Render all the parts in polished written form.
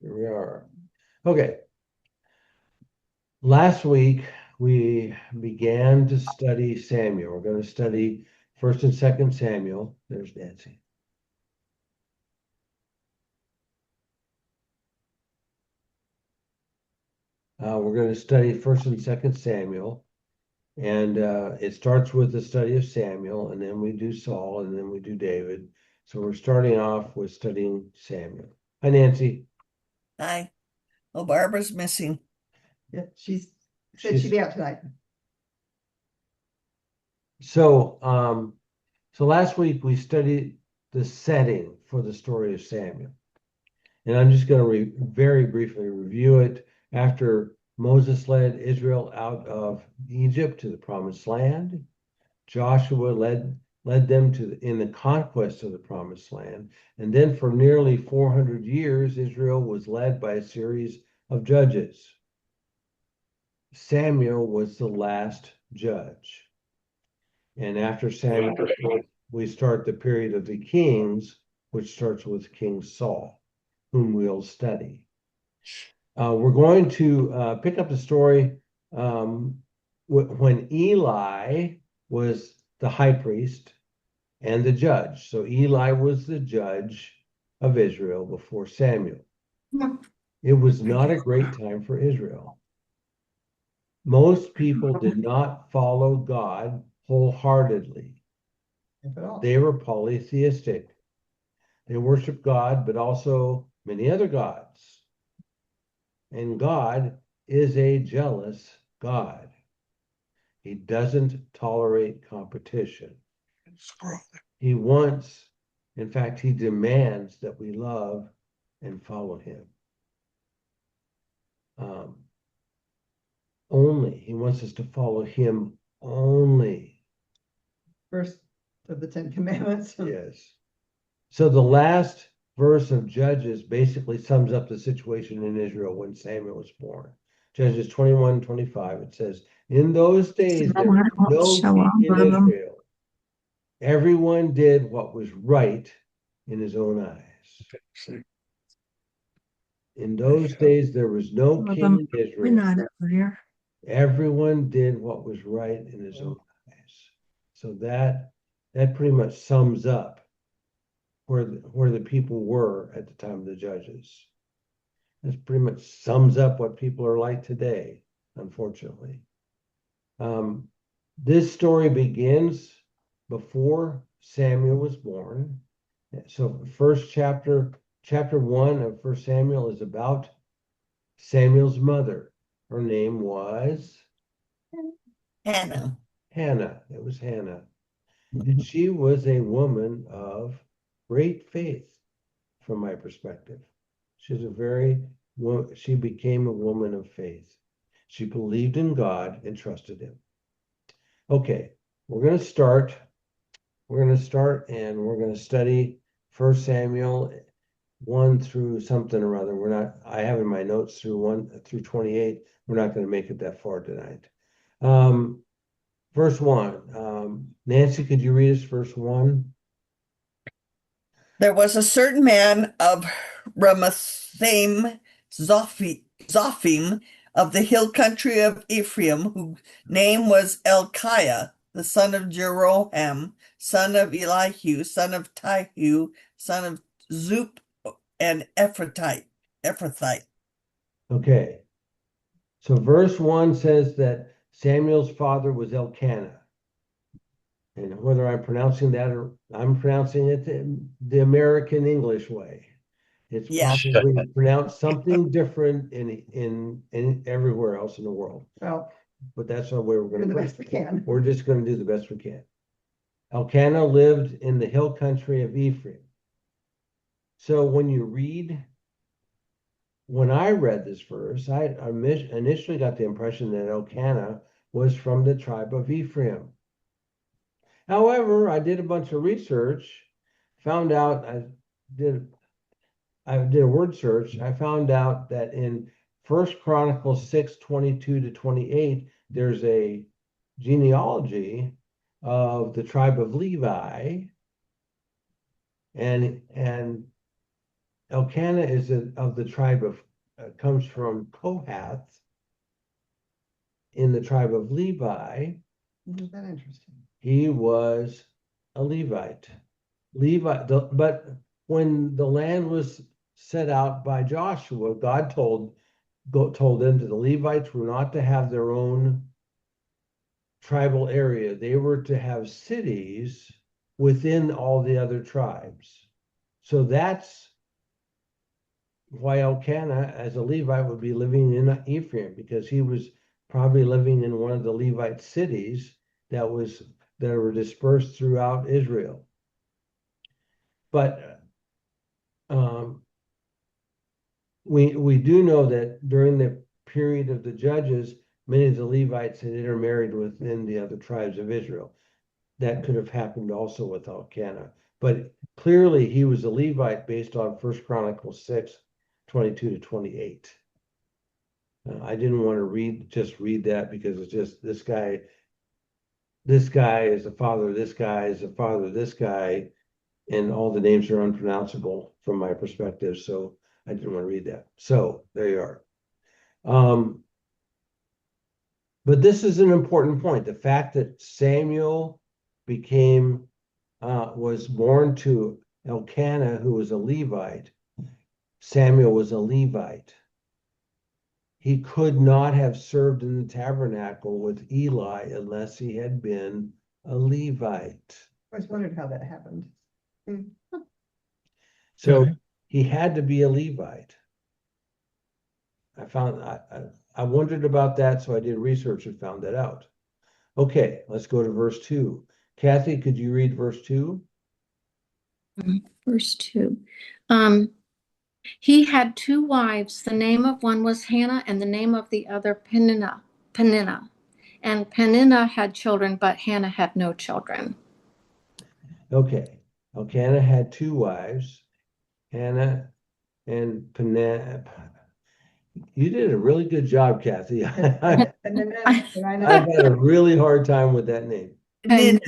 Here we are. Okay. Last week we began to study Samuel. We're going to study 1st and 2nd Samuel. There's Nancy. We're going to study 1st and 2nd Samuel. And it starts with the study of Samuel, and then we do Saul, and then we do David. So we're starting off with studying Samuel. Hi, Nancy. Hi. Oh, Barbara's missing. Yeah, she said she'd be out tonight. So, so last week we studied the setting for the story of Samuel. And I'm just going to very briefly review it. After Moses led Israel out of Egypt to the promised land, Joshua led them in the conquest of the promised land. And then for nearly 400 years, Israel was led by a series of judges. Samuel was the last judge. And after Samuel, we start the period of the kings, which starts with King Saul, whom we'll study. We're going to pick up the story when Eli was the high priest and the judge. So Eli was the judge of Israel before Samuel. It was not a great time for Israel. Most people did not follow God wholeheartedly. They were polytheistic. They worshiped God, but also many other gods. And God is a jealous God. He doesn't tolerate competition. He wants, in fact, he demands that we love and follow him. He wants us to follow him only. First of the 10 Commandments. Yes. So the last verse of Judges basically sums up the situation in Israel when Samuel was born. Judges 21:25, it says, in those days there was no king in Israel. Everyone did what was right in his own eyes. In those days there was no king in Israel. Everyone did what was right in his own eyes. So that pretty much sums up where the people were at the time of the judges. This pretty much sums up what people are like today, unfortunately. This story begins before Samuel was born. So first chapter 1 of 1 Samuel is about Samuel's mother. Her name was Hannah. Hannah. It was Hannah. And she was a woman of great faith, from my perspective. She became a woman of faith. She believed in God and trusted him. Okay, we're going to start. We're going to start and we're going to study 1 Samuel 1 through something or other. I have in my notes through 1 through 28. We're not going to make it that far tonight. Verse 1. Nancy, could you read us verse 1? There was a certain man of Ramathaim Zophim of the hill country of Ephraim, whose name was Elkiah, the son of Jeroham, son of Elihu, son of Tahu, son of Zup, and Ephrathite. Okay. So verse 1 says that Samuel's father was Elkanah. And whether I'm pronouncing that or I'm pronouncing it the American English way. It's probably pronounced something different in everywhere else in the world. Well, but that's not where we're going to do the best we can. We're just going to do the best we can. Elkanah lived in the hill country of Ephraim. So when I read this verse, I initially got the impression that Elkanah was from the tribe of Ephraim. However, I did a bunch of research, found out I did a word search. I found out that in 1 Chronicles 6:22-28, there's a genealogy of the tribe of Levi, and Elkanah is of the tribe of, comes from Kohath in the tribe of Levi. Isn't that interesting? He was a Levite. But when the land was set out by Joshua, God told them that the Levites were not to have their own tribal area. They were to have cities within all the other tribes. So that's why Elkanah, as a Levite, would be living in Ephraim, because he was probably living in one of the Levite cities that were dispersed throughout Israel. But we do know that during the period of the judges, many of the Levites had intermarried within the other tribes of Israel. That could have happened also with Elkanah. But clearly he was a Levite based on 1 Chronicles 6, 22 to 28. I didn't want to just read that because it's just this guy is the father of this guy, is the father of this guy, and all the names are unpronounceable from my perspective. So I didn't want to read that. So there you are. But this is an important point. The fact that Samuel was born to Elkanah, who was a Levite. Samuel was a Levite. He could not have served in the tabernacle with Eli unless he had been a Levite. I always wondered how that happened. So Okay. he had to be a Levite. I wondered about that, so I did research and found that out. Okay, let's go to verse 2. Kathy, could you read verse 2? Verse 2. He had 2 wives. The name of one was Hannah, and the name of the other Peninnah. And Peninnah had children, but Hannah had no children. Okay, Elkanah had 2 wives, Hannah and Peninnah. You did a really good job, Kathy. I've And then had a really hard time with that name. Nina.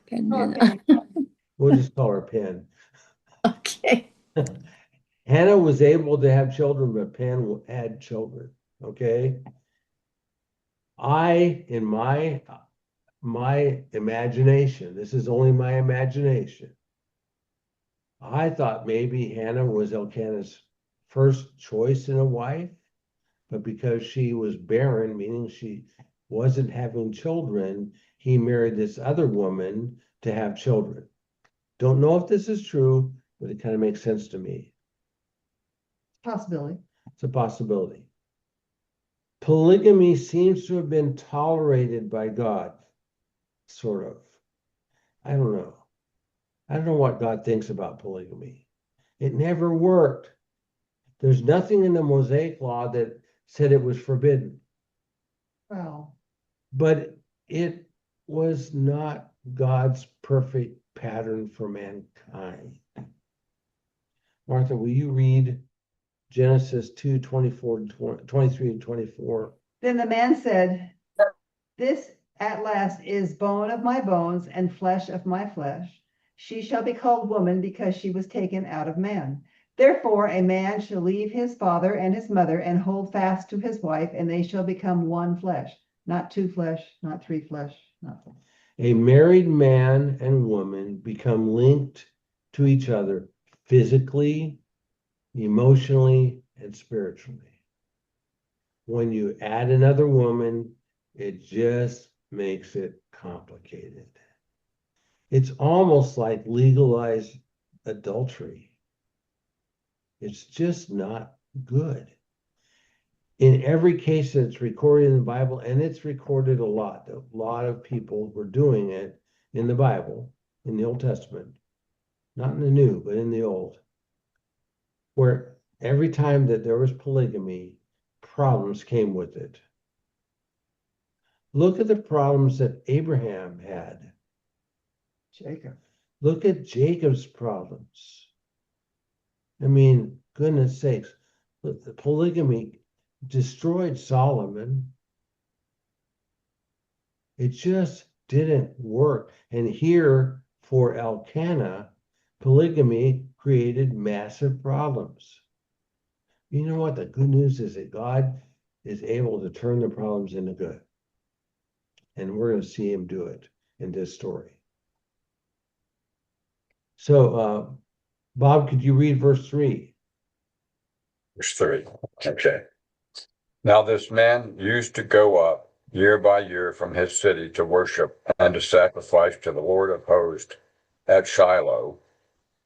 Peninnah. We'll just call her Pen. Okay. Hannah was able to have children, but Pen had children. Okay. In my imagination, this is only my imagination, I thought maybe Hannah was Elkanah's first choice in a wife, but because she was barren, meaning she wasn't having children, he married this other woman to have children. Don't know if this is true, but it kind of makes sense to me. possibility. It's a possibility. Polygamy seems to have been tolerated by God, sort of. I don't know. I don't know what God thinks about polygamy. It never worked. There's nothing in the Mosaic law that said it was forbidden, Well, but it was not God's perfect pattern for mankind. Martha, will you read Genesis 2, 23 and 24? then the man said, "This at last is bone of my bones and flesh of my flesh. She shall be called woman because she was taken out of man. Therefore, a man shall leave his father and his mother and hold fast to his wife, and they shall become one flesh, not 2 flesh, not 3 flesh, not 4." A married man and woman become linked to each other physically, emotionally, and spiritually. When you add another woman, it just makes it complicated. It's almost like legalized adultery. It's just not good. In every case that's recorded in the Bible, and it's recorded a lot of people were doing it in the Bible, in the Old Testament, not in the New, but in the Old, where every time that there was polygamy, problems came with it. Look at the problems that Abraham had. Jacob. Look at Jacob's problems. I mean, goodness sakes, the polygamy destroyed Solomon. It just didn't work. And here for Elkanah, polygamy created massive problems. You know what? The good news is that God is able to turn the problems into good. And we're going to see him do it in this story. So, Bob, could you read verse 3? Verse 3. Okay. Now this man used to go up year by year from his city to worship and to sacrifice to the Lord of hosts at Shiloh,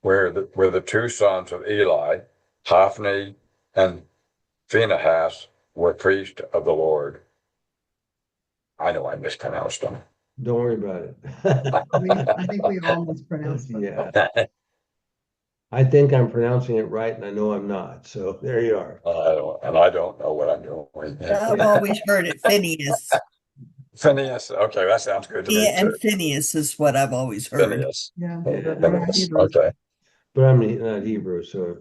where the two sons of Eli, Hophni and Phinehas, were priests of the Lord. I know I mispronounced them. Don't worry about it. I think we all mispronounced it. Yeah, I think I'm pronouncing it right, and I know I'm not. So there you are. I don't know what I'm doing. I've always heard it Phineas. Phineas. Okay, that sounds good to me Yeah, too. and Phineas is what I've always heard. Phineas. Yeah. Phineas. Okay. But I'm not Hebrew, so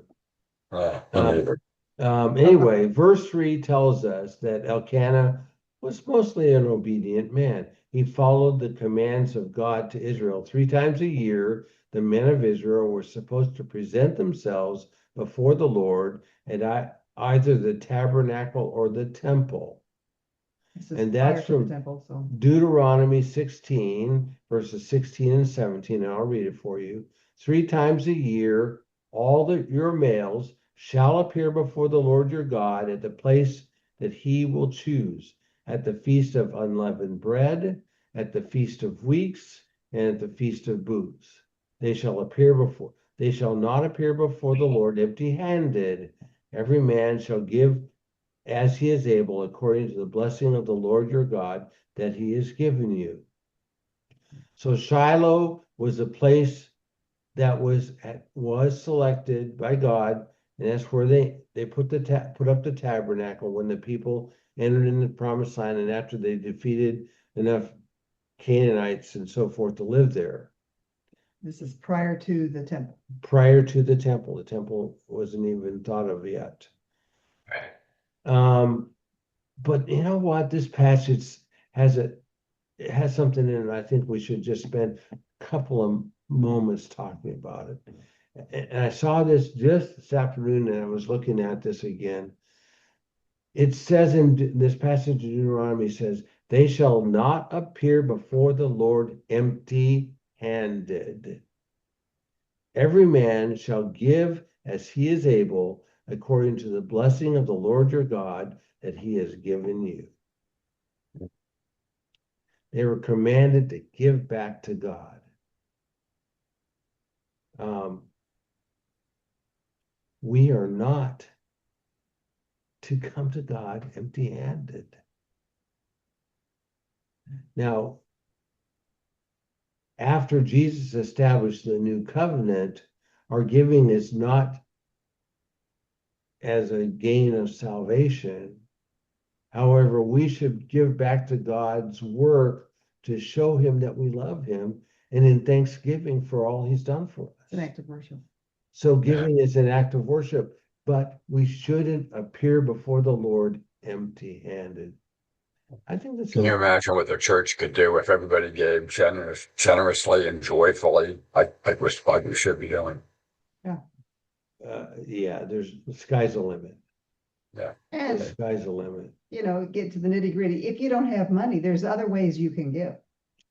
Neither. anyway, verse 3 tells us that Elkanah was mostly an obedient man. He followed the commands of God to Israel. 3 times a year, the men of Israel were supposed to present themselves before the Lord at either the tabernacle or the temple. This is And that's prior to the from temple, so. Deuteronomy 16, verses 16 and 17, and I'll read it for you. 3 times a year, all your males shall appear before the Lord your God at the place that he will choose, at the feast of unleavened bread, at the feast of weeks, and at the feast of booths. They shall not appear before the Lord empty-handed. Every man shall give as he is able, according to the blessing of the Lord your God that he has given you. So Shiloh was a place that was selected by God, and that's where they put up the tabernacle when the people entered in the promised land, and after they defeated enough Canaanites and so forth to live there. This is prior to the temple. Prior to the temple wasn't even thought of yet. But you know what? This passage has something in it. I think we should just spend a couple of moments talking about it. And I saw this just this afternoon, and I was looking at this again. It says in this passage of Deuteronomy says, "They shall not appear before the Lord empty-handed. Every man shall give as he is able, according to the blessing of the Lord your God that he has given you." They were commanded to give back to God. We are not to come to God empty-handed. Now, after Jesus established the new covenant, our giving is not as a gain of salvation. However, we should give back to God's work to show him that we love him, and in thanksgiving for all he's done for us. It's an act of worship. So giving is an act of worship, but we shouldn't appear before the Lord empty-handed. I think that's. Can you imagine what the church could do if everybody gave generously and joyfully? Like we should be doing. Yeah, the sky's the limit. Yeah. The And, sky's the limit. get to the nitty-gritty. If you don't have money, there's other ways you can give.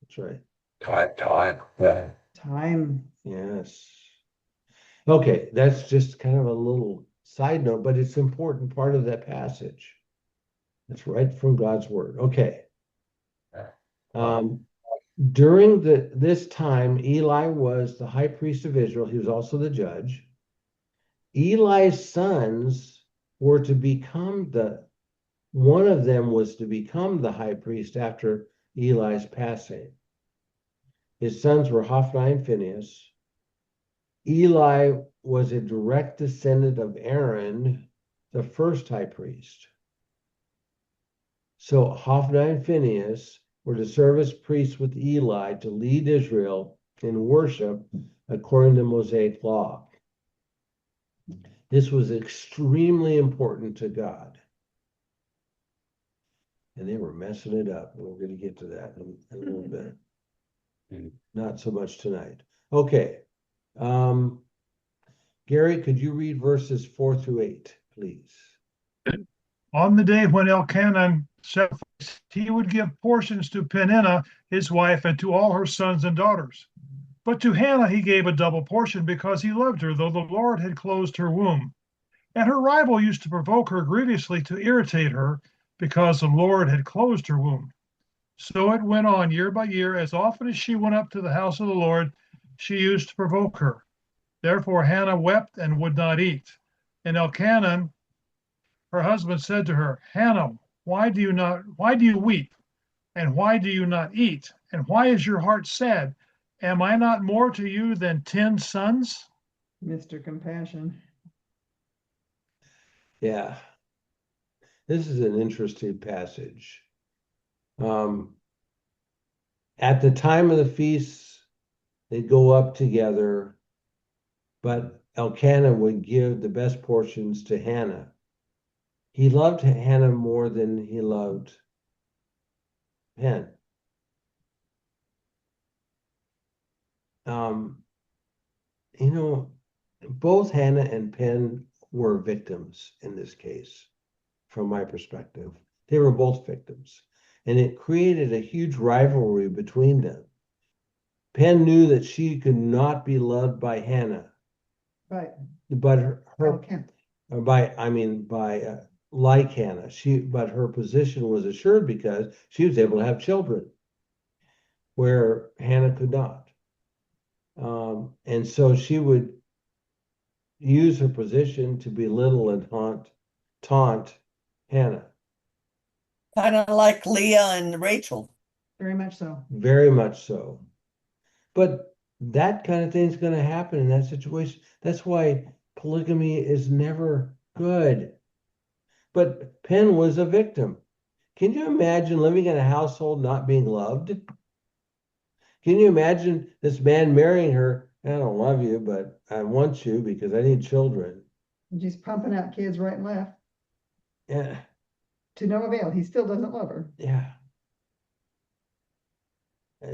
That's right. Time. Yeah. Time. Yes. Okay, that's just kind of a little side note, but it's an important part of that passage. It's right from God's word. Okay. During this time, Eli was the high priest of Israel. He was also the judge. Eli's sons were to become one of them was to become the high priest after Eli's passing. His sons were Hophni and Phinehas. Eli was a direct descendant of Aaron, the first high priest. So Hophni and Phinehas were to serve as priests with Eli to lead Israel in worship according to Mosaic law. This was extremely important to God. And they were messing it up. We're going to get to that in a little bit. Not so much tonight. Okay. Gary, could you read verses 4 through 8, please? On the day when Elkanah sacrificed, he would give portions to Peninnah, his wife, and to all her sons and daughters. But to Hannah he gave a double portion because he loved her, though the Lord had closed her womb. And her rival used to provoke her grievously to irritate her because the Lord had closed her womb. So it went on year by year. As often as she went up to the house of the Lord, she used to provoke her. Therefore Hannah wept and would not eat. And Elkanah, her husband, said to her, Hannah, why do you weep? And why do you not eat? And why is your heart sad? Am I not more to you than 10 sons? Mr. Compassion. Yeah. This is an interesting passage. At the time of the feasts, they'd go up together, but Elkanah would give the best portions to Hannah. He loved Hannah more than he loved Penn. Both Hannah and Penn were victims in this case, from my perspective. They were both victims, and it created a huge rivalry between them. Penn knew that she could not be loved by Hannah, Right. but her Okay. like Hannah, but her position was assured because she was able to have children, where Hannah could not. And so she would use her position to belittle and taunt Hannah. Kind of like Leah and Rachel. Very much so. Very much so. But that kind of thing is going to happen in that situation. That's why polygamy is never good. But Penn was a victim. Can you imagine living in a household not being loved? Can you imagine this man marrying her? I don't love you, but I want you because I need children. And she's pumping out kids right and left Yeah, to no avail. He still doesn't love her. yeah.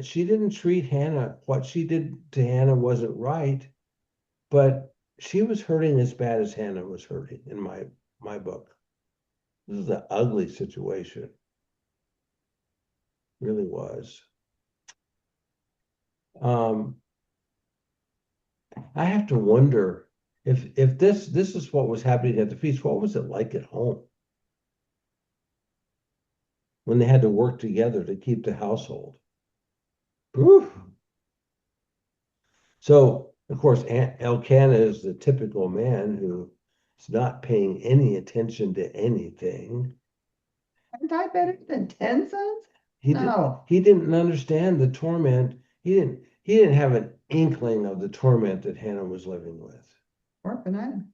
She didn't treat Hannah. What she did to Hannah wasn't right, but she was hurting as bad as Hannah was hurting in my book. This is an ugly situation. Really was. I have to wonder if this is what was happening at the feast, what was it like at home when they had to work together to keep the household? Oof. So, of course, Elkanah is the typical man who is not paying any attention to anything. Haven't I better than 10 sons? He No. didn't understand the torment. He didn't have an inkling of the torment that Hannah was living with, Or Peninnah.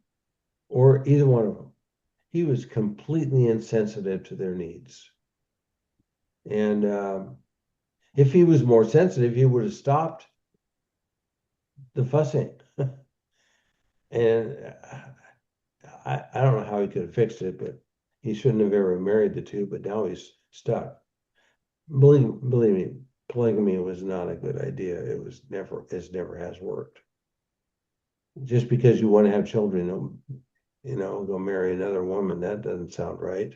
or either one of them. He was completely insensitive to their needs. And if he was more sensitive, he would have stopped the fussing. And I don't know how he could have fixed it, but he shouldn't have ever married the two, but now he's stuck. Believe me, polygamy was not a good idea. It never has worked. Just because you want to have children, go marry another woman, that doesn't sound right.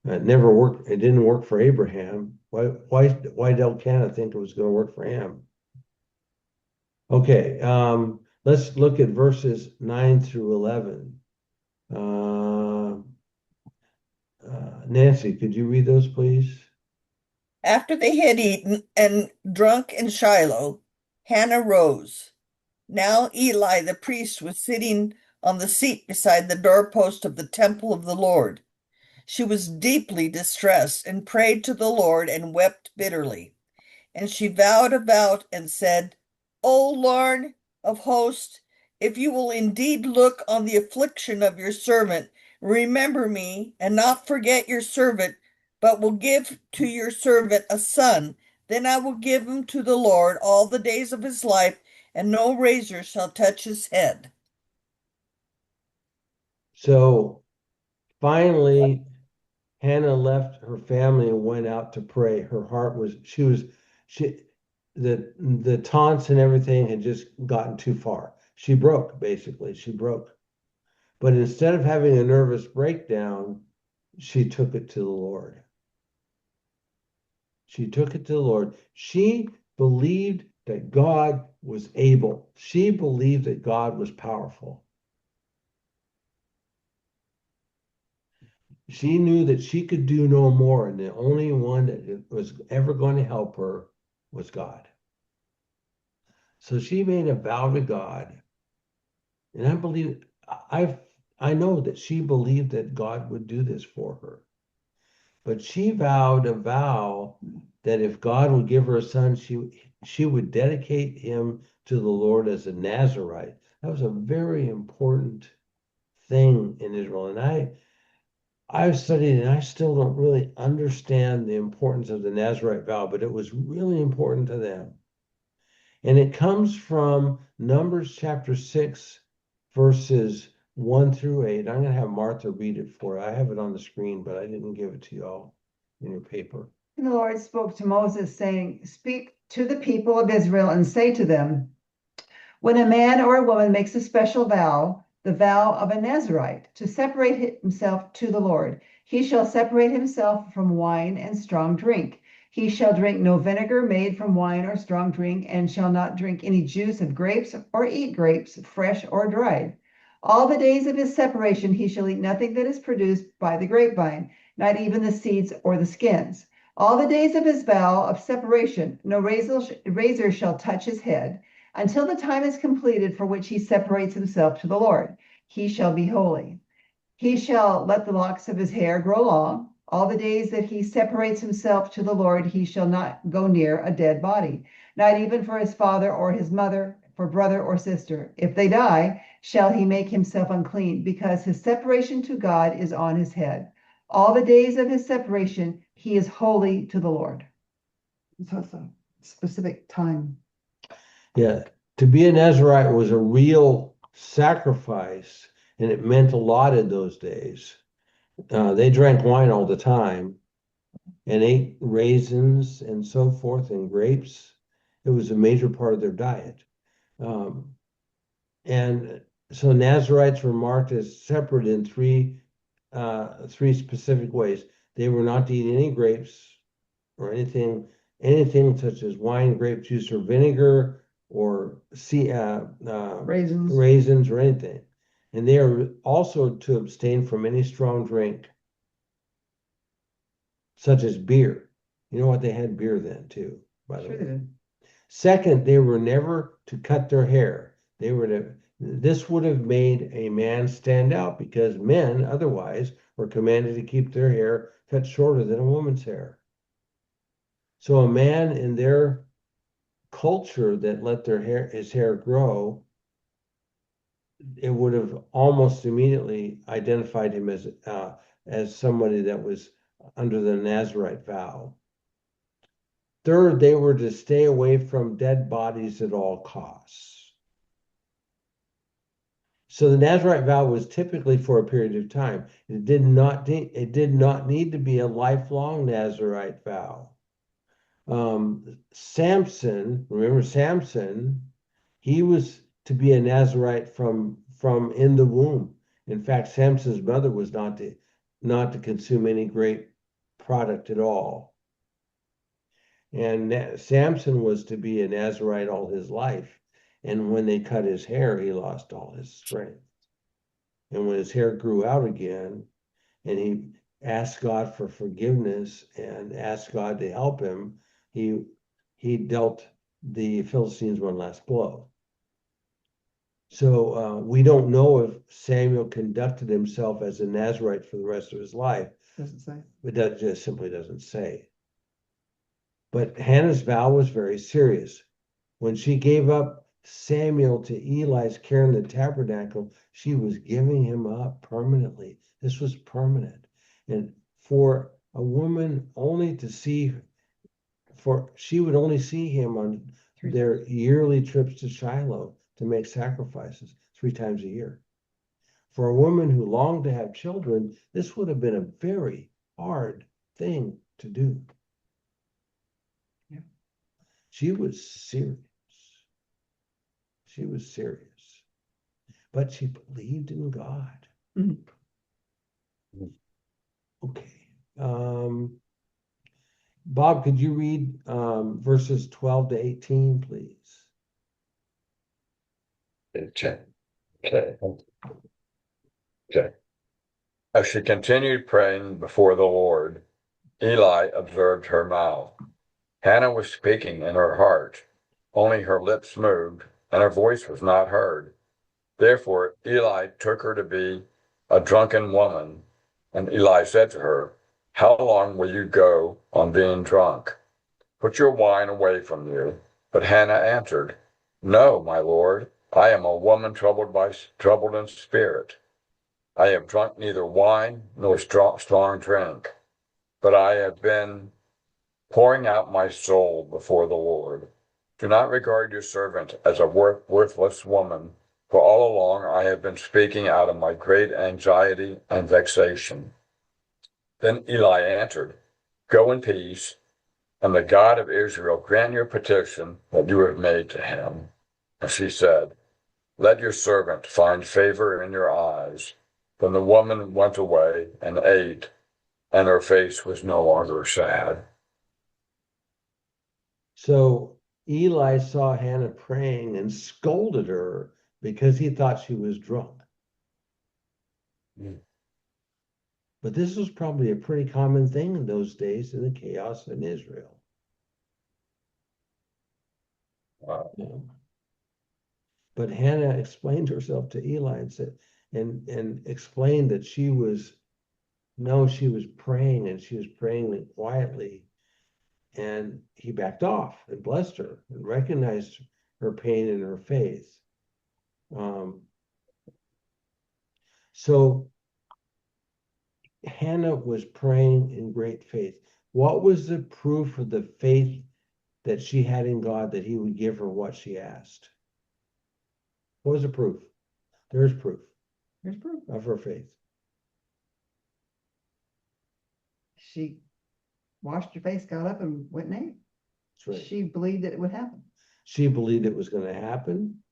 It never worked. It didn't work for Abraham. Why did Elkanah think it was going to work for him? Okay, let's look at verses 9 through 11. Nancy, could you read those, please? After they had eaten and drunk in Shiloh, Hannah rose. Now Eli the priest was sitting on the seat beside the doorpost of the temple of the Lord. She was deeply distressed and prayed to the Lord and wept bitterly. And she vowed a vow and said, O Lord of hosts, if you will indeed look on the affliction of your servant, remember me and not forget your servant, but will give to your servant a son, then I will give him to the Lord all the days of his life, and no razor shall touch his head. So finally, Hannah left her family and went out to pray. Her heart was, the taunts and everything had just gotten too far. She broke, basically. She broke. But instead of having a nervous breakdown, she took it to the Lord. She took it to the Lord. She believed that God was able. She believed that God was powerful. She knew that she could do no more, and the only one that was ever going to help her was God. So she made a vow to God. And I know that she believed that God would do this for her. But she vowed a vow that if God would give her a son, she would dedicate him to the Lord as a Nazirite. That was a very important thing in Israel. And I've studied and I still don't really understand the importance of the Nazirite vow, but it was really important to them. And it comes from Numbers chapter 6, verses 1 through 8. I'm going to have Martha read it for you. I have it on the screen, but I didn't give it to you all in your paper. And the Lord spoke to Moses, saying, Speak to the people of Israel and say to them, when a man or a woman makes a special vow, the vow of a Nazirite, to separate himself to the Lord, he shall separate himself from wine and strong drink. He shall drink no vinegar made from wine or strong drink, and shall not drink any juice of grapes or eat grapes, fresh or dried. All the days of his separation he shall eat nothing that is produced by the grapevine, not even the seeds or the skins. All the days of his vow of separation, no razor shall touch his head, until the time is completed for which he separates himself to the Lord. He shall be holy. He shall let the locks of his hair grow long. All the days that he separates himself to the Lord, he shall not go near a dead body, not even for his father or his mother, for brother or sister. If they die, shall he make himself unclean, because his separation to God is on his head. All the days of his separation, he is holy to the Lord. So it's a specific time. Yeah, to be a Nazirite was a real sacrifice, and it meant a lot in those days. They drank wine all the time and ate raisins and so forth and grapes. It was a major part of their diet. And so Nazirites were marked as separate in three specific ways. They were not to eat any grapes or anything such as wine, grape juice, or vinegar, or raisins or anything. And they are also to abstain from any strong drink, such as beer. You know what? They had beer then too, by the way. Second, they were never to cut their hair. This would have made a man stand out, because men otherwise were commanded to keep their hair cut shorter than a woman's hair. So a man in their culture that let his hair grow, it would have almost immediately identified him as somebody that was under the Nazirite vow. Third, they were to stay away from dead bodies at all costs. So the Nazirite vow was typically for a period of time. It did not need to be a lifelong Nazirite vow. Samson, remember Samson, he was to be a Nazirite from in the womb. In fact, Samson's mother was not to consume any grape product at all. And Samson was to be a Nazirite all his life. And when they cut his hair, he lost all his strength. And when his hair grew out again, and he asked God for forgiveness and asked God to help him, he dealt the Philistines one last blow. So we don't know if Samuel conducted himself as a Nazirite for the rest of his life. Doesn't say. But that just simply doesn't say. But Hannah's vow was very serious. When she gave up Samuel to Eli's care in the tabernacle, she was giving him up permanently. This was permanent. And for a woman only to see, she would only see him on their yearly trips to Shiloh to make sacrifices 3 times a year. For a woman who longed to have children, this would have been a very hard thing to do. She was serious. She was serious. but she believed in God. Mhm. Okay. Bob, could you read verses 12 to 18, please? Okay. Okay. Okay. As she continued praying before the Lord, Eli observed her mouth. Hannah was speaking in her heart, only her lips moved, and her voice was not heard. Therefore Eli took her to be a drunken woman, and Eli said to her, "How long will you go on being drunk? Put your wine away from you." But Hannah answered, "No, my lord, I am a woman troubled in spirit. I have drunk neither wine nor strong drink, but I have been pouring out my soul before the Lord. Do not regard your servant as a worthless woman, for all along I have been speaking out of my great anxiety and vexation." Then Eli answered, "Go in peace, and the God of Israel grant your petition that you have made to him." And she said, "Let your servant find favor in your eyes." Then the woman went away and ate, and her face was no longer sad. So Eli saw Hannah praying and scolded her because he thought she was drunk. Mm. But this was probably a pretty common thing in those days in the chaos in Israel. Wow. Yeah. But Hannah explained herself to Eli and said, and explained that she was praying, and she was praying quietly. And he backed off and blessed her and recognized her pain and her faith. So Hannah was praying in great faith. What was the proof of the faith that she had in God that he would give her what she asked? What was the proof? There's proof Here's proof. of her faith. She washed her face, got up, and went and ate. That's right. She believed that it would happen. She believed it was going to happen,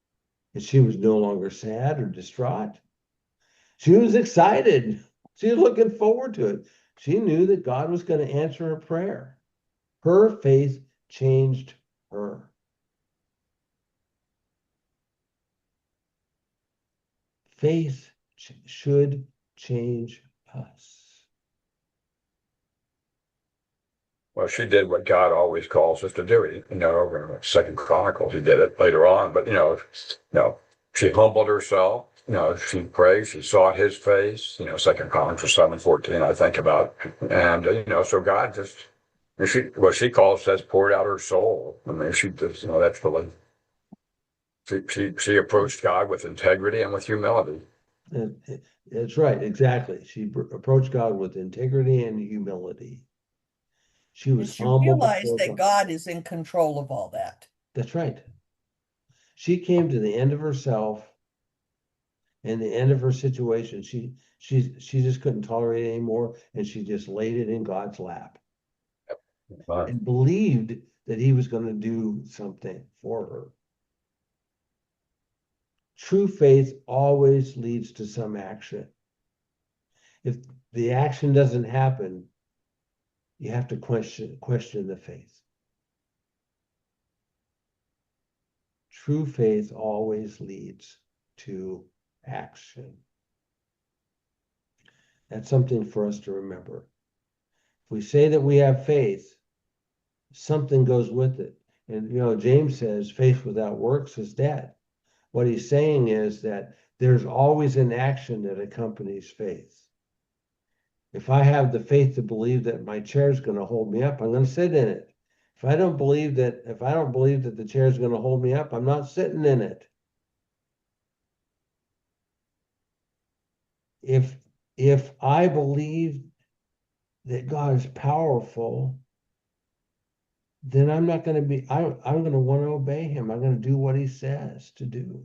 and she was no longer sad or distraught. She was excited. She was looking forward to it. She knew that God was going to answer her prayer. Her faith changed her. Faith should change us. Well, she did what God always calls us to do. Over in Second Chronicles, he did it later on. But she humbled herself. She prayed. She sought His face. Second Chronicles 7:14. I think about, and so God just she says poured out her soul. I mean, she just that's the she approached God with integrity and with humility. That's right, exactly. She approached God with integrity and humility. She And was she humble realized before that God is in control of all that. That's right. She came to the end of herself and the end of her situation. She just couldn't tolerate it anymore, and she just laid it in God's lap and believed that He was going to do something for her. True faith always leads to some action. If the action doesn't happen, you have to question the faith. True faith always leads to action. That's something for us to remember. If we say that we have faith, something goes with it. And James says faith without works is dead. What he's saying is that there's always an action that accompanies faith. If I have the faith to believe that my chair is going to hold me up, I'm going to sit in it. If I don't believe that the chair is going to hold me up, I'm not sitting in it. If I believe that God is powerful, then I'm not going to be, I'm going to want to obey Him. I'm going to do what He says to do.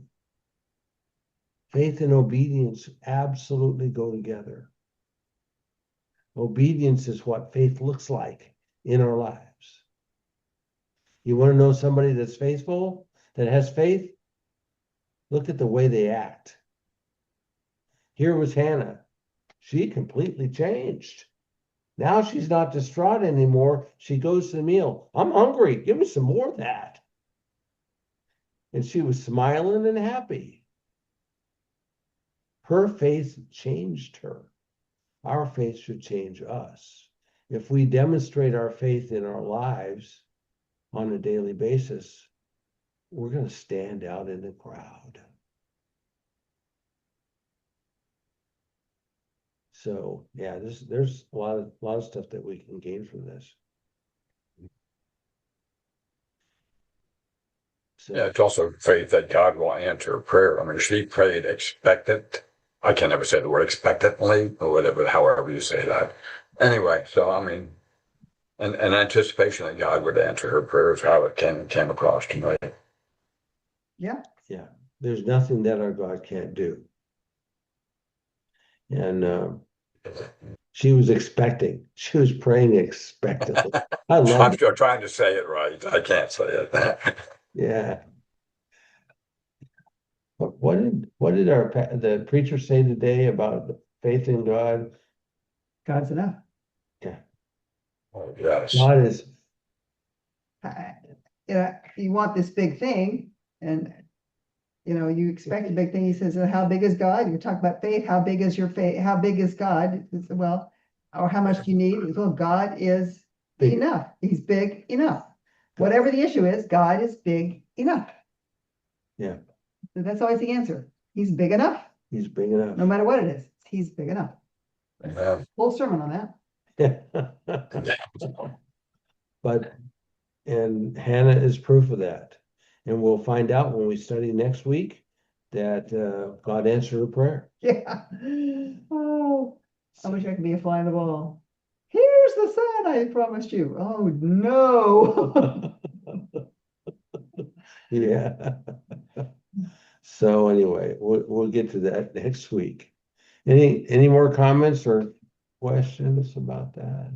Faith and obedience absolutely go together. Obedience is what faith looks like in our lives. You want to know somebody that's faithful, that has faith? Look at the way they act. Here was Hannah. She completely changed. Now she's not distraught anymore. She goes to the meal. I'm hungry. Give me some more of that. And she was smiling and happy. Her faith changed her. Our faith should change us. If we demonstrate our faith in our lives on a daily basis, we're going to stand out in the crowd. So yeah, there's a lot of stuff that we can gain from this. So Yeah, it's also faith that God will answer prayer. I mean, she prayed expectant. I can never say the word expectantly or whatever, however you say that. Anyway, so I mean, an anticipation that God would answer her prayers, how it came across to me. Yeah. yeah, there's nothing that our God can't do. And she was expecting. She was praying expectantly. I love I'm it. still trying to say it right. I can't say it. Yeah. What did the preacher say today about faith in God? God's enough. Yeah, Oh, yes. God is. You know, you want this big thing, and you know, you expect a big thing. He says, how big is God? You talk about faith. How big is your faith? How big is God? It's, well, or how much do you need? Well, God is Big. enough. He's big enough. Whatever the issue is, God is big enough. Yeah. That's always the answer. He's big enough. He's big enough. No matter what it is, he's big enough. Yeah. Full sermon on that. And Hannah is proof of that. And we'll find out when we study next week that God answered her prayer. Yeah. Oh, I wish I could be a fly on the wall. Here's the sun I promised you. Oh no. Yeah. So anyway, we'll get to that next week. Any more comments or questions about that?